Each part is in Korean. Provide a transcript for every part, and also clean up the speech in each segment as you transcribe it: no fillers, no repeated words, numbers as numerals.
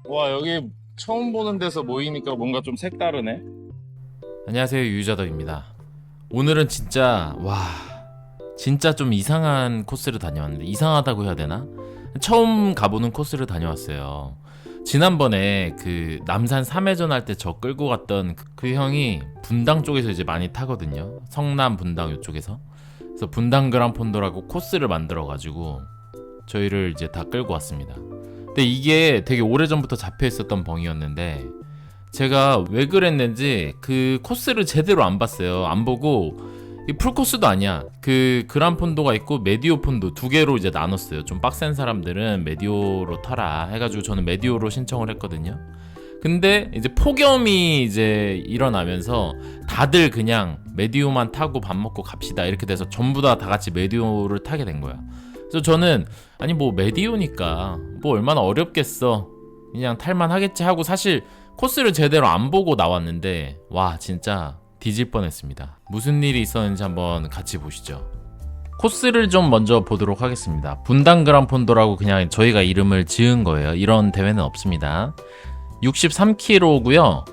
와, 여기 처음 보는 데서 모이니까 뭔가 좀 색다르네. 안녕하세요, 유유자덕입니다. 오늘은 진짜 좀 이상한 코스를 다녀왔는데, 이상하다고 해야 되나? 처음 가보는 코스를 다녀왔어요. 지난번에 그 남산 3회전 할 때 저 끌고 갔던 그 형이 분당 쪽에서 이제 많이 타거든요. 성남 분당 이쪽에서. 그래서 분당 그란폰도라고 코스를 만들어가지고 저희를 이제 다 끌고 왔습니다. 근데 이게 되게 오래전부터 잡혀 있었던 벙이었는데, 제가 왜 그랬는지 그 코스를 제대로 안 봤어요. 안 보고, 이 풀코스도 아니야. 그 그란폰도가 있고 메디오 폰도 두 개로 이제 나눴어요. 좀 빡센 사람들은 메디오로 타라 해가지고 저는 메디오로 신청을 했거든요. 근데 이제 폭염이 이제 일어나면서 다들 그냥 메디오만 타고 밥 먹고 갑시다 이렇게 돼서 전부 다 같이 메디오를 타게 된 거야. 그래서 저는 아니 뭐 메디오니까 뭐 얼마나 어렵겠어, 그냥 탈만 하겠지 하고 사실 코스를 제대로 안 보고 나왔는데, 와 진짜 뒤질 뻔했습니다. 무슨 일이 있었는지 한번 같이 보시죠. 코스를 좀 먼저 보도록 하겠습니다. 분당 그란폰도라고 그냥 저희가 이름을 지은 거예요. 이런 대회는 없습니다. 63km고요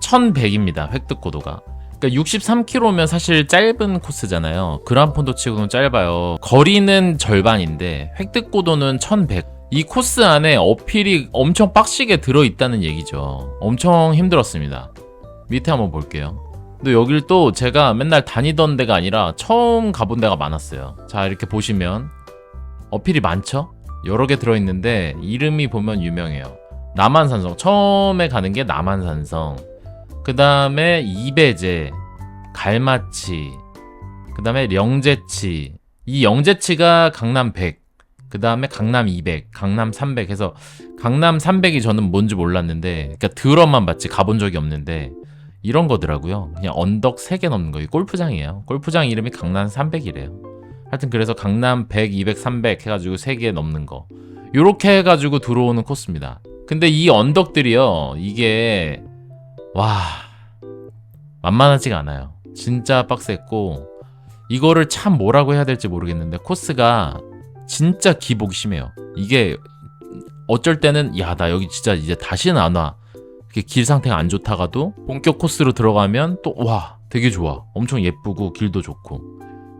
1100입니다 획득고도가. 그러니까 63km면 사실 짧은 코스잖아요. 그란폰도 치고는 짧아요. 거리는 절반인데 획득고도는 1100. 이 코스 안에 어필이 엄청 빡시게 들어있다는 얘기죠. 엄청 힘들었습니다. 밑에 한번 볼게요. 근데 여길 또 제가 맨날 다니던 데가 아니라 처음 가본 데가 많았어요. 자, 이렇게 보시면 어필이 많죠? 여러 개 들어있는데 이름이 보면 유명해요. 남한산성, 처음에 가는 게 남한산성, 그 다음에 이배제, 갈마치, 그 다음에 영재치. 이 영재치가 강남 100, 그 다음에 강남 200, 강남 300 해서, 강남 300이 저는 뭔지 몰랐는데, 그러니까 들어만 봤지 가본 적이 없는데 이런 거더라고요. 그냥 언덕 3개 넘는 거예요. 골프장이에요. 골프장 이름이 강남 300이래요. 하여튼 그래서 강남 100, 200, 300 해가지고 3개 넘는 거, 요렇게 해가지고 들어오는 코스입니다. 근데 이 언덕들이요, 이게 와 만만하지가 않아요. 진짜 빡셌고, 이거를 참 뭐라고 해야 될지 모르겠는데 코스가 진짜 기복이 심해요. 이게 어쩔 때는 야 나 여기 진짜 이제 다시는 안 와, 이렇게 길 상태가 안 좋다가도 본격 코스로 들어가면 또 와 되게 좋아, 엄청 예쁘고 길도 좋고,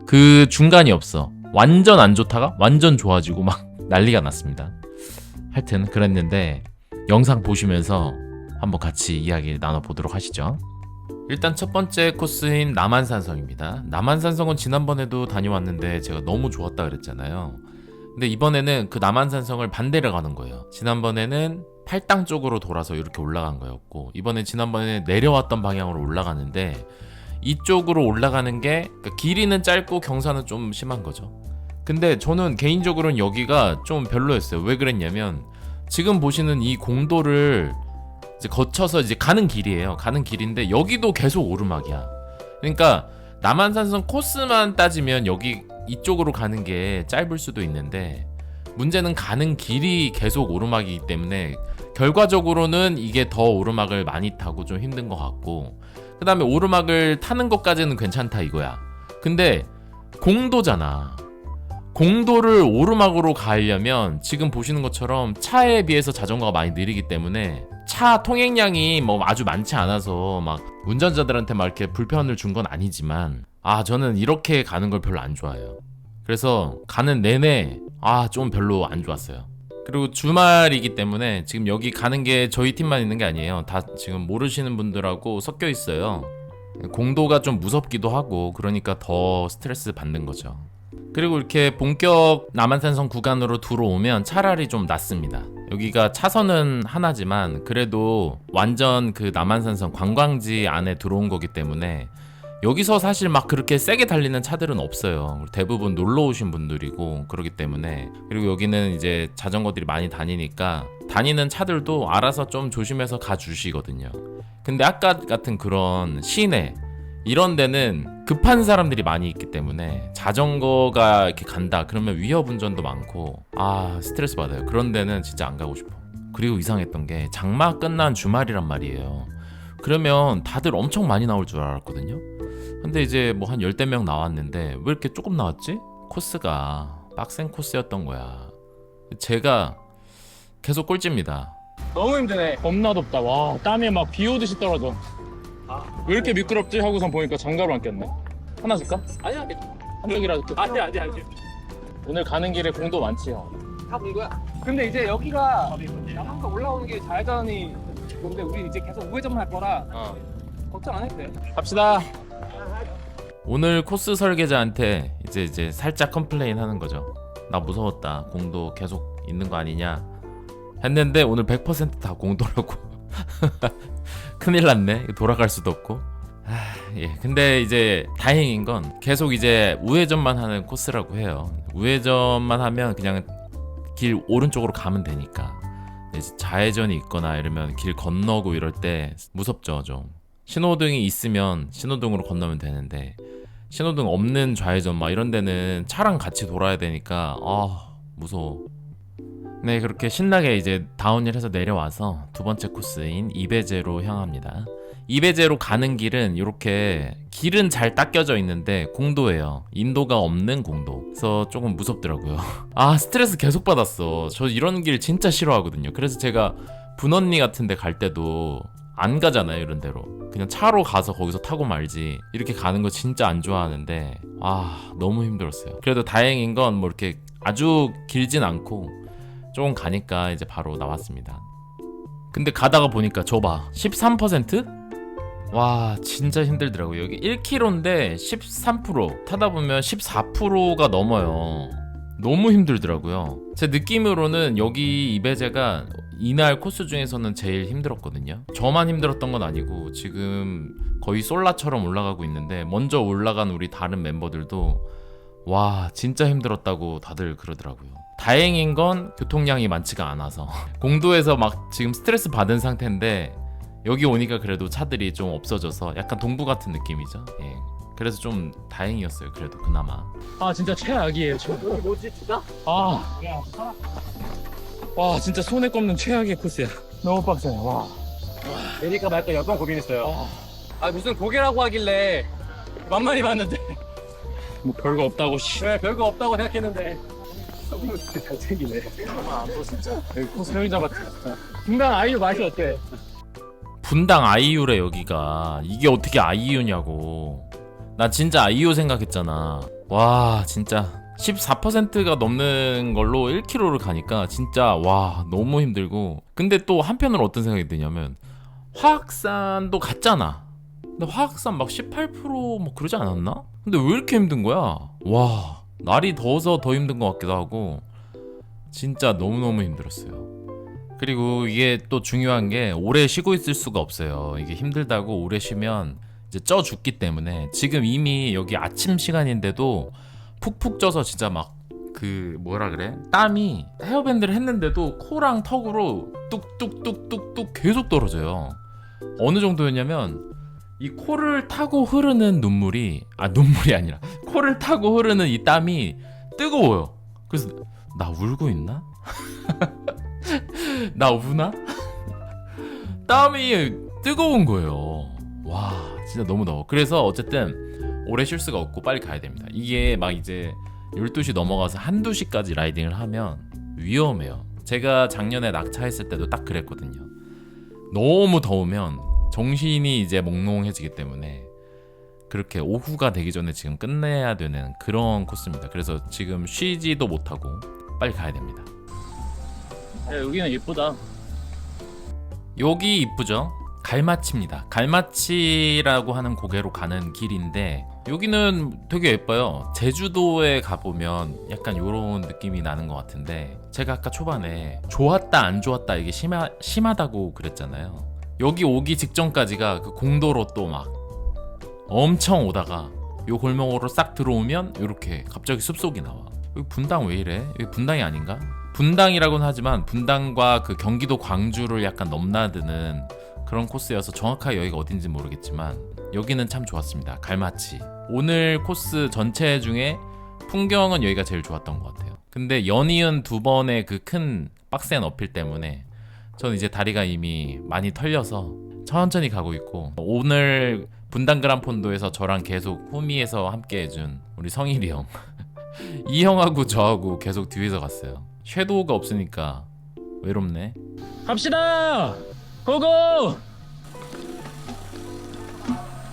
그 중간이 없어. 완전 안 좋다가 완전 좋아지고 막 난리가 났습니다. 하여튼 그랬는데 영상 보시면서 한번 같이 이야기 나눠보도록 하시죠. 일단 첫 번째 코스인 남한산성입니다. 남한산성은 지난번에도 다녀왔는데 제가 너무 좋았다 그랬잖아요. 근데 이번에는 그 남한산성을 반대를 가는 거예요. 지난번에는 팔당 쪽으로 돌아서 이렇게 올라간 거였고, 이번에 지난번에 내려왔던 방향으로 올라가는데, 이쪽으로 올라가는 게 그러니까 길이는 짧고 경사는 좀 심한 거죠. 근데 저는 개인적으로는 여기가 좀 별로였어요. 왜 그랬냐면, 지금 보시는 이 공도를 이제 거쳐서 이제 가는 길이에요. 가는 길인데 여기도 계속 오르막이야. 그러니까 남한산성 코스만 따지면 여기 이쪽으로 가는 게 짧을 수도 있는데, 문제는 가는 길이 계속 오르막이기 때문에 결과적으로는 이게 더 오르막을 많이 타고 좀 힘든 것 같고, 그 다음에 오르막을 타는 것까지는 괜찮다 이거야. 근데 공도잖아. 공도를 오르막으로 가려면 지금 보시는 것처럼 차에 비해서 자전거가 많이 느리기 때문에 차 통행량이 뭐 아주 많지 않아서 막 운전자들한테 막 이렇게 불편을 준 건 아니지만, 저는 이렇게 가는 걸 별로 안 좋아해요. 그래서 가는 내내 좀 별로 안 좋았어요. 그리고 주말이기 때문에 지금 여기 가는 게 저희 팀만 있는 게 아니에요. 다 지금 모르시는 분들하고 섞여 있어요. 공도가 좀 무섭기도 하고 그러니까 더 스트레스 받는 거죠. 그리고 이렇게 본격 남한산성 구간으로 들어오면 차라리 좀 낫습니다. 여기가 차선은 하나지만 그래도 완전 그 남한산성 관광지 안에 들어온 거기 때문에 여기서 사실 막 그렇게 세게 달리는 차들은 없어요. 대부분 놀러 오신 분들이고 그러기 때문에. 그리고 여기는 이제 자전거들이 많이 다니니까 다니는 차들도 알아서 좀 조심해서 가주시거든요. 근데 아까 같은 그런 시내 이런 데는 급한 사람들이 많이 있기 때문에 자전거가 이렇게 간다 그러면 위협 운전도 많고 스트레스 받아요. 그런 데는 진짜 안 가고 싶어. 그리고 이상했던 게 장마 끝난 주말이란 말이에요. 그러면 다들 엄청 많이 나올 줄 알았거든요. 근데 이제 뭐 한 10대 명 나왔는데 왜 이렇게 조금 나왔지? 코스가 빡센 코스였던 거야. 제가 계속 꼴찌입니다. 너무 힘드네. 겁나 덥다. 와, 땀이 막 비 오듯이 떨어져. 왜 이렇게 미끄럽지? 하고선 보니까 장갑을 안 꼈네. 하나 줄까? 아니야, 한 쪽이라도 껴. 아니야. 오늘 가는 길에 공도 많지, 형. 다 본 거야. 근데 이제 여기가 한번 올라오는 게 좌회전이 근데 우리 이제 계속 우회전만 할 거라 걱정 안 해도 돼. 갑시다. 오늘 코스 설계자한테 이제 살짝 컴플레인 하는 거죠. 나 무서웠다. 공도 계속 있는 거 아니냐 했는데 오늘 100%다 공도라고. 큰일 났네. 돌아갈 수도 없고. 예. 근데 이제 다행인 건 계속 이제 우회전만 하는 코스라고 해요. 우회전만 하면 그냥 길 오른쪽으로 가면 되니까. 이제 좌회전이 있거나 이러면 길 건너고 이럴 때 무섭죠, 좀. 신호등이 있으면 신호등으로 건너면 되는데 신호등 없는 좌회전 막 이런 데는 차랑 같이 돌아야 되니까 무서워. 네, 그렇게 신나게 이제 다운힐해서 내려와서 두 번째 코스인 이베제로 향합니다. 이베제로 가는 길은 이렇게 길은 잘 닦여져 있는데 공도예요. 인도가 없는 공도. 그래서 조금 무섭더라고요. 스트레스 계속 받았어. 저 이런 길 진짜 싫어하거든요. 그래서 제가 분언니 같은 데 갈 때도 안 가잖아요, 이런 데로. 그냥 차로 가서 거기서 타고 말지. 이렇게 가는 거 진짜 안 좋아하는데 너무 힘들었어요. 그래도 다행인 건 뭐 이렇게 아주 길진 않고 조금 가니까 이제 바로 나왔습니다. 근데 가다가 보니까 저봐 13%? 와, 진짜 힘들더라고요. 여기 1km인데 13%, 타다 보면 14%가 넘어요. 너무 힘들더라고요. 제 느낌으로는 여기 이베제가 이날 코스 중에서는 제일 힘들었거든요. 저만 힘들었던 건 아니고 지금 거의 솔라처럼 올라가고 있는데 먼저 올라간 우리 다른 멤버들도 와, 진짜 힘들었다고 다들 그러더라고요. 다행인 건 교통량이 많지가 않아서 공도에서 막 지금 스트레스 받은 상태인데 여기 오니까 그래도 차들이 좀 없어져서 약간 동부 같은 느낌이죠. 예. 그래서 좀 다행이었어요. 그래도 그나마. 진짜 최악이에요. 뭐지, 진짜? 와, 진짜 손에 꼽는 최악의 코스야. 너무 빡세네. 와. 내릴까 말까 몇 번 고민했어요. 무슨 고개라고 하길래 만만히 봤는데 뭐 별거 없다고 씨. 왜 별거 없다고 생각했는데 너무 잘생기네. 여기 코스 형이 잡았지. 중간 아이유 맛이 어때? 분당 아이유래 여기가. 이게 어떻게 아이유냐고. 나 진짜 아이유 생각했잖아. 와, 진짜 14%가 넘는 걸로 1km를 가니까 진짜 와, 너무 힘들고. 근데 또 한편으로 어떤 생각이 드냐면 화학산도 갔잖아. 근데 화학산 막 18%뭐 그러지 않았나? 근데 왜 이렇게 힘든 거야? 와, 날이 더워서 더 힘든 것 같기도 하고 진짜 너무너무 힘들었어요. 그리고 이게 또 중요한 게 오래 쉬고 있을 수가 없어요. 이게 힘들다고 오래 쉬면 이제 쪄 죽기 때문에 지금 이미 여기 아침 시간인데도 푹푹 쪄서 진짜 막 뭐라 그래? 땀이 헤어밴드를 했는데도 코랑 턱으로 뚝뚝뚝뚝뚝 계속 떨어져요. 어느 정도였냐면 이 코를 타고 흐르는 눈물이 아니라 코를 타고 흐르는 이 땀이 뜨거워요. 그래서 나 울고 있나? 나 우나? 땀이 뜨거운 거예요. 와, 진짜 너무 더워. 그래서 어쨌든 오래 쉴 수가 없고 빨리 가야 됩니다. 이게 막 이제 12시 넘어가서 1~2시까지 라이딩을 하면 위험해요. 제가 작년에 낙차했을 때도 딱 그랬거든요. 너무 더우면 정신이 이제 몽롱해지기 때문에 그렇게 오후가 되기 전에 지금 끝내야 되는 그런 코스입니다. 그래서 지금 쉬지도 못하고 빨리 가야 됩니다. 야, 여기는 예쁘다. 여기 이쁘죠? 갈마치입니다. 갈마치라고 하는 고개로 가는 길인데 여기는 되게 예뻐요. 제주도에 가보면 약간 요런 느낌이 나는 것 같은데 제가 아까 초반에 좋았다 안 좋았다 이게 심하다고 그랬잖아요. 여기 오기 직전까지가 그 공도로 또 막 엄청 오다가 요 골목으로 싹 들어오면 이렇게 갑자기 숲속이 나와. 여기 분당 왜 이래? 여기 분당이 아닌가? 분당이라고는 하지만 분당과 그 경기도 광주를 약간 넘나드는 그런 코스여서 정확하게 여기가 어딘지 모르겠지만 여기는 참 좋았습니다. 갈마치. 오늘 코스 전체 중에 풍경은 여기가 제일 좋았던 것 같아요. 근데 연이은 2번의 그 큰 빡센 어필 때문에 저는 이제 다리가 이미 많이 털려서 천천히 가고 있고 오늘 분당 그란폰도에서 저랑 계속 후미에서 함께 해준 우리 성일이 형 이 형하고 저하고 계속 뒤에서 갔어요. 섀도우가 없으니까 외롭네. 갑시다. 고고.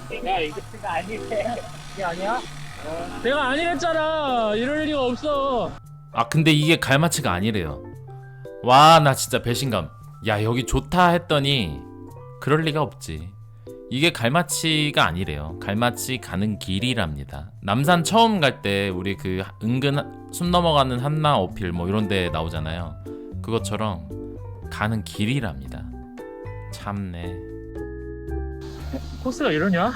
내가 이거 아니래. 이게 아니야? 내가 아니랬잖아. 이럴 리가 없어. 아 근데 이게 갈마치가 아니래요. 와 나 진짜 배신감. 야 여기 좋다 했더니 그럴 리가 없지. 이게 갈마치가 아니래요. 갈마치 가는 길이랍니다. 남산 처음 갈 때 우리 그 은근 숨 넘어가는 한나 어필 뭐 이런 데 나오잖아요. 그것처럼 가는 길이랍니다. 참네. 코스가 이러냐?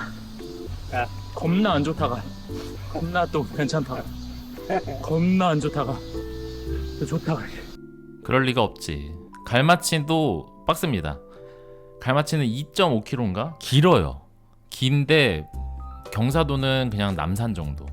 겁나 안 좋다가 겁나 또 괜찮다가 겁나 안 좋다가 또 좋다가. 그럴 리가 없지. 갈마치도 빡셉니다. 갈마치는 2.5km인가? 길어요. 긴데 경사도는 그냥 남산 정도.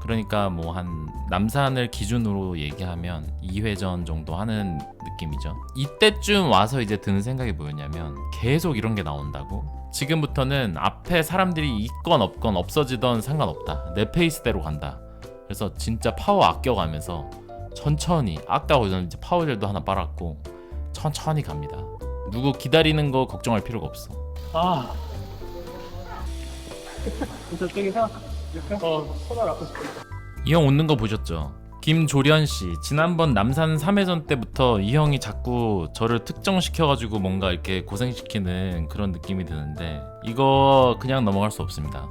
그러니까 뭐 한 남산을 기준으로 얘기하면 2회전 정도 하는 느낌이죠. 이때쯤 와서 이제 드는 생각이 뭐였냐면 계속 이런 게 나온다고? 지금부터는 앞에 사람들이 있건 없건 없어지던 상관없다. 내 페이스대로 간다. 그래서 진짜 파워 아껴가면서 천천히, 아까 저는 이제 파워젤도 하나 빨았고 천천히 갑니다. 누구 기다리는 거 걱정할 필요가 없어. 아, 저쪽에서 손을 앞에 이 형 웃는 거 보셨죠? 김조련 씨, 지난번 남산 3회전 때부터 이 형이 자꾸 저를 특정시켜가지고 뭔가 이렇게 고생시키는 그런 느낌이 드는데 이거 그냥 넘어갈 수 없습니다.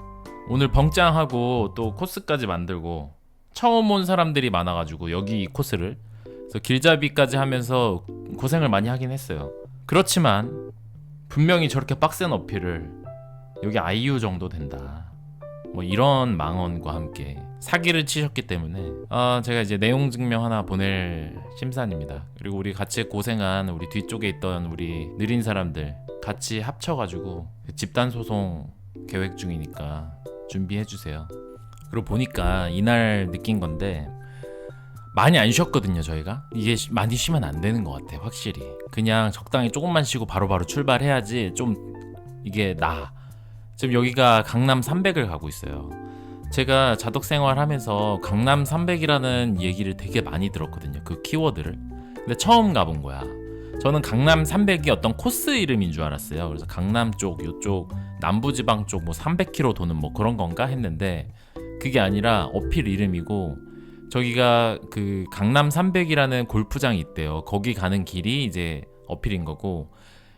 오늘 벙짱하고 또 코스까지 만들고 처음 온 사람들이 많아가지고 여기 이 코스를 그래서 길잡이까지 하면서 고생을 많이 하긴 했어요. 그렇지만 분명히 저렇게 빡센 어필을 여기 아이유 정도 된다. 뭐 이런 망언과 함께 사기를 치셨기 때문에 제가 이제 내용 증명 하나 보낼 심산입니다. 그리고 우리 같이 고생한 우리 뒤쪽에 있던 우리 느린 사람들 같이 합쳐가지고 집단 소송 계획 중이니까 준비해 주세요. 그리고 보니까 이날 느낀 건데 많이 안 쉬었거든요. 저희가 이게 많이 쉬면 안 되는 것 같아. 확실히 그냥 적당히 조금만 쉬고 바로바로 출발해야지 좀 이게 나아. 지금 여기가 강남 300을 가고 있어요. 제가 자덕 생활하면서 강남 300이라는 얘기를 되게 많이 들었거든요. 그 키워드를. 근데 처음 가본 거야. 저는 강남 300이 어떤 코스 이름인 줄 알았어요. 그래서 강남 쪽, 요쪽 남부지방 쪽 뭐 300km 도는 뭐 그런 건가 했는데 그게 아니라 어필 이름이고 저기가 그 강남 300이라는 골프장이 있대요. 거기 가는 길이 이제 어필인 거고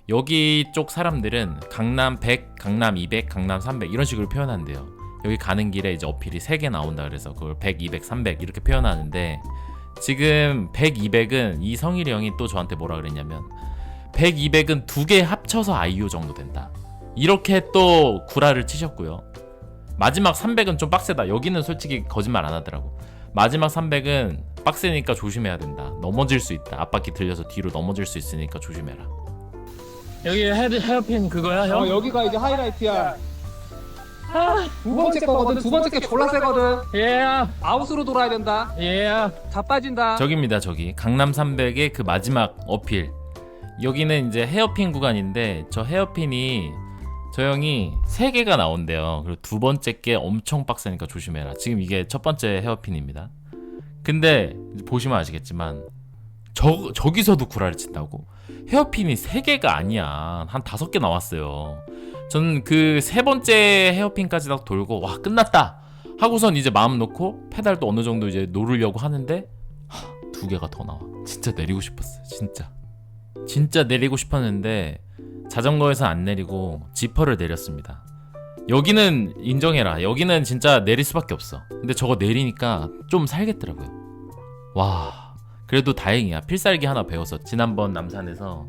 여기 쪽 사람들은 강남 100, 강남 200, 강남 300 이런 식으로 표현한대요. 여기 가는 길에 이제 어필이 3개 나온다 그래서 그걸 100, 200, 300 이렇게 표현하는데 지금 100, 200은 이 성일이 형이 또 저한테 뭐라 그랬냐면 100, 200은 2개 합쳐서 아이유 정도 된다. 이렇게 또 구라를 치셨고요. 마지막 300은 좀 빡세다. 여기는 솔직히 거짓말 안 하더라고. 마지막 300은 빡세니까 조심해야 된다. 넘어질 수 있다. 앞바퀴 들려서 뒤로 넘어질 수 있으니까 조심해라. 여기 헤어핀 그거야 형? 여기가 이제 하이라이트야. 두 번째 거거든. 두 번째 게 졸라 세거든. 예. 아웃으로 돌아야 된다. 예. 자빠진다. 저기입니다. 저기 강남 300의 그 마지막 어필. 여기는 이제 헤어핀 구간인데 저 헤어핀이 저 형이 3개가 나온대요. 그리고 두 번째 게 엄청 빡세니까 조심해라. 지금 이게 첫 번째 헤어핀입니다. 근데 보시면 아시겠지만 저기서도 구라를 친다고? 헤어핀이 3개가 아니야. 한 5개 나왔어요. 저는 그 3번째 헤어핀까지 딱 돌고 와 끝났다 하고선 이제 마음 놓고 페달도 어느 정도 이제 놓으려고 하는데 2개가 더 나와. 진짜 내리고 싶었어요. 진짜 내리고 싶었는데 자전거에서 안 내리고 지퍼를 내렸습니다. 여기는 인정해라. 여기는 진짜 내릴 수밖에 없어. 근데 저거 내리니까 좀 살겠더라고요. 와 그래도 다행이야. 필살기 하나 배워서 지난번 남산에서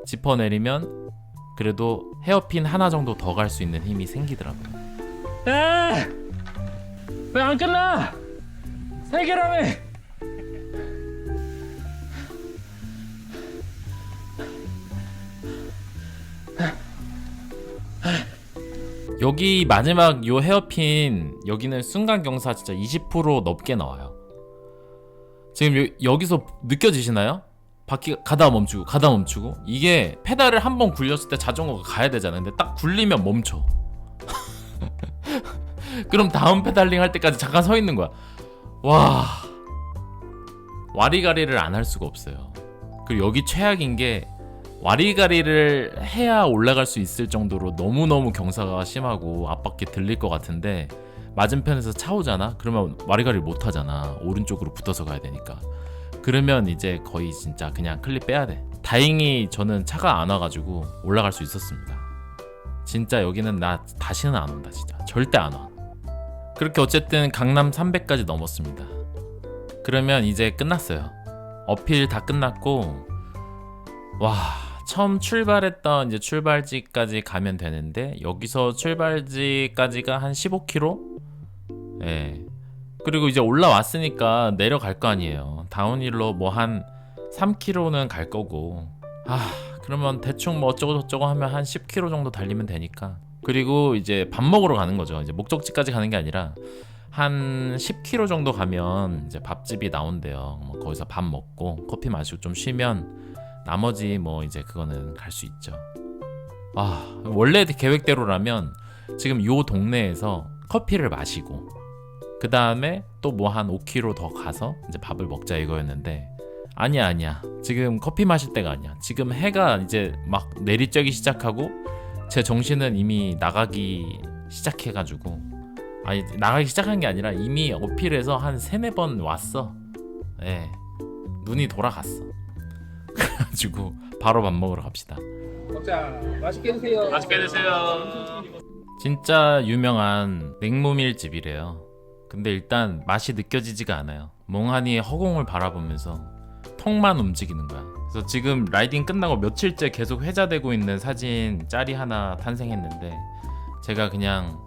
지퍼 내리면 그래도 헤어핀 하나 정도 더 갈 수 있는 힘이 생기더라고요. 왜 안 끝나? 3개라며. 여기 마지막 요 헤어핀 여기는 순간 경사 진짜 20% 넘게 나와요. 지금 여기서 느껴지시나요? 바퀴가 가다 멈추고 이게 페달을 한번 굴렸을 때 자전거가 가야 되잖아요. 근데 딱 굴리면 멈춰. 그럼 다음 페달링 할 때까지 잠깐 서 있는 거야. 와 와리가리를 안 할 수가 없어요. 그리고 여기 최악인 게 와리가리를 해야 올라갈 수 있을 정도로 너무너무 경사가 심하고 앞바퀴 들릴 것 같은데 맞은편에서 차 오잖아? 그러면 와리가리를 못 하잖아. 오른쪽으로 붙어서 가야 되니까. 그러면 이제 거의 진짜 그냥 클립 빼야 돼. 다행히 저는 차가 안 와가지고 올라갈 수 있었습니다. 진짜 여기는 나 다시는 안 온다. 진짜 절대 안 와. 그렇게 어쨌든 강남 300까지 넘었습니다. 그러면 이제 끝났어요. 어필 다 끝났고, 와, 처음 출발했던 이제 출발지까지 가면 되는데 여기서 출발지까지가 한 15km? 예. 그리고 이제 올라왔으니까 내려갈 거 아니에요. 다운힐로 뭐 한 3km는 갈 거고, 그러면 대충 뭐 어쩌고 저쩌고 하면 한 10km 정도 달리면 되니까. 그리고 이제 밥 먹으러 가는 거죠. 이제 목적지까지 가는 게 아니라 한 10km 정도 가면 이제 밥집이 나온대요. 뭐 거기서 밥 먹고 커피 마시고 좀 쉬면 나머지 뭐 이제 그거는 갈 수 있죠. 원래 계획대로라면 지금 요 동네에서 커피를 마시고 그 다음에 또 뭐 한 5km 더 가서 이제 밥을 먹자 이거였는데, 아니야. 지금 커피 마실 때가 아니야. 지금 해가 이제 막 내리쬐기 시작하고 제 정신은 이미 나가기 시작해가지고, 아니 나가기 시작한 게 아니라 이미 어필해서 한 3-4번 왔어. 예, 눈이 돌아갔어. 그래가지고 바로 밥 먹으러 갑시다. 먹자. 맛있게 드세요. 맛있게 드세요. 진짜 유명한 냉모밀집이래요. 근데 일단 맛이 느껴지지가 않아요. 멍하니 허공을 바라보면서 턱만 움직이는 거야. 그래서 지금 라이딩 끝나고 며칠째 계속 회자되고 있는 사진 짤이 하나 탄생했는데, 제가 그냥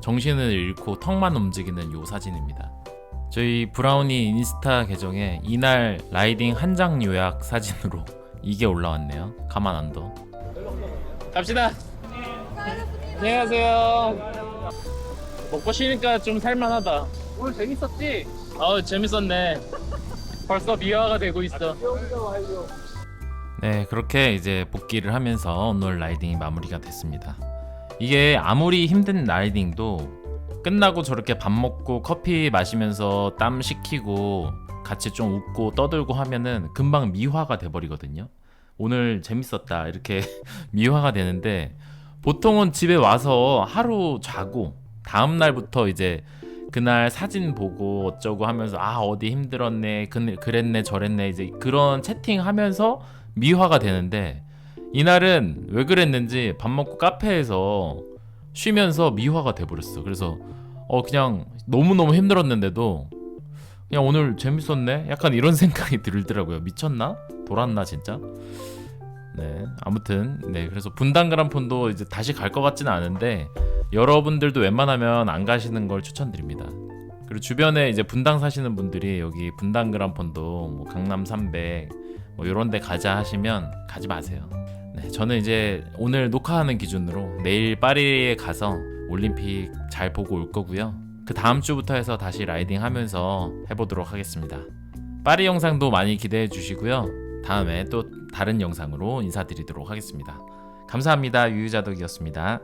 정신을 잃고 턱만 움직이는 요 사진입니다. 저희 브라우니 인스타 계정에 이날 라이딩 한 장 요약 사진으로 이게 올라왔네요. 가만 안 둬. 갑시다. 안녕하세요. 먹고 쉬니까 좀 살만하다. 오늘 재밌었지? 재밌었네. 벌써 미화가 되고 있어. 네, 그렇게 이제 복귀를 하면서 오늘 라이딩이 마무리가 됐습니다. 이게 아무리 힘든 라이딩도 끝나고 저렇게 밥 먹고 커피 마시면서 땀 식히고 같이 좀 웃고 떠들고 하면은 금방 미화가 돼버리거든요. 오늘 재밌었다 이렇게 미화가 되는데, 보통은 집에 와서 하루 자고 다음날부터 이제 그날 사진 보고 어쩌고 하면서 어디 힘들었네, 그랬네 저랬네, 이제 그런 채팅하면서 미화가 되는데, 이날은 왜 그랬는지 밥 먹고 카페에서 쉬면서 미화가 돼버렸어. 그래서 그냥 너무너무 힘들었는데도 그냥 오늘 재밌었네? 약간 이런 생각이 들더라고요. 미쳤나? 돌았나 진짜? 네, 아무튼 그래서 분당 그란폰도 이제 다시 갈 것 같지는 않은데 여러분들도 웬만하면 안 가시는 걸 추천드립니다. 그리고 주변에 이제 분당 사시는 분들이 여기 분당 그란폰도 뭐 강남 300 뭐 이런 데 가자 하시면 가지 마세요. 네, 저는 이제 오늘 녹화하는 기준으로 내일 파리에 가서 올림픽 잘 보고 올 거고요. 그 다음 주부터 해서 다시 라이딩 하면서 해보도록 하겠습니다. 파리 영상도 많이 기대해 주시고요. 다음에 또 다른 영상으로 인사드리도록 하겠습니다. 감사합니다. 유유자덕이었습니다.